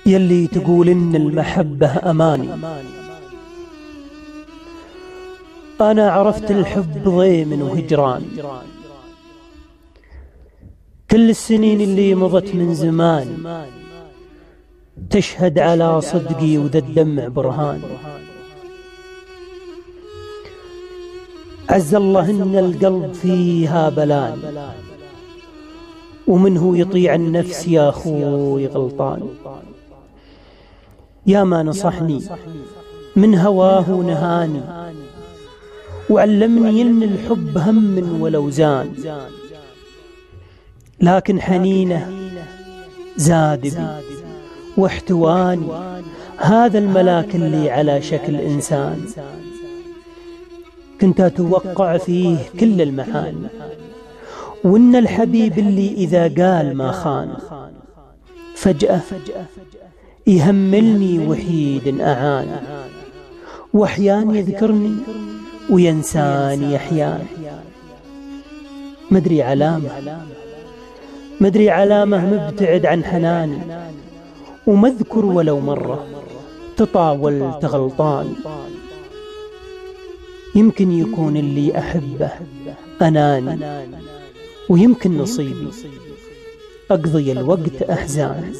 يلي تقول إن المحبة أماني، أنا عرفت الحب ضيم وهجران. كل السنين اللي مضت من زمان تشهد على صدقي وذا الدمع برهان. عز الله إن القلب فيها بلان، ومنه يطيع النفس يا أخوي غلطان. يا ما نصحني من هواه نهاني، وعلمني إن الحب هم ولو زان، لكن حنينه زاد بي واحتواني هذا الملاك اللي على شكل إنسان. كنت أتوقع فيه كل المحاني، وإن الحبيب اللي إذا قال ما خان، فجأة يهملني وحيد أعان، وأحيان يذكرني وينساني أحيان. مدري علامة مبتعد عن حناني، ومذكر ولو مرة تطاول تغلطان. يمكن يكون اللي أحبه أناني، ويمكن نصيبي أقضي الوقت أحزان.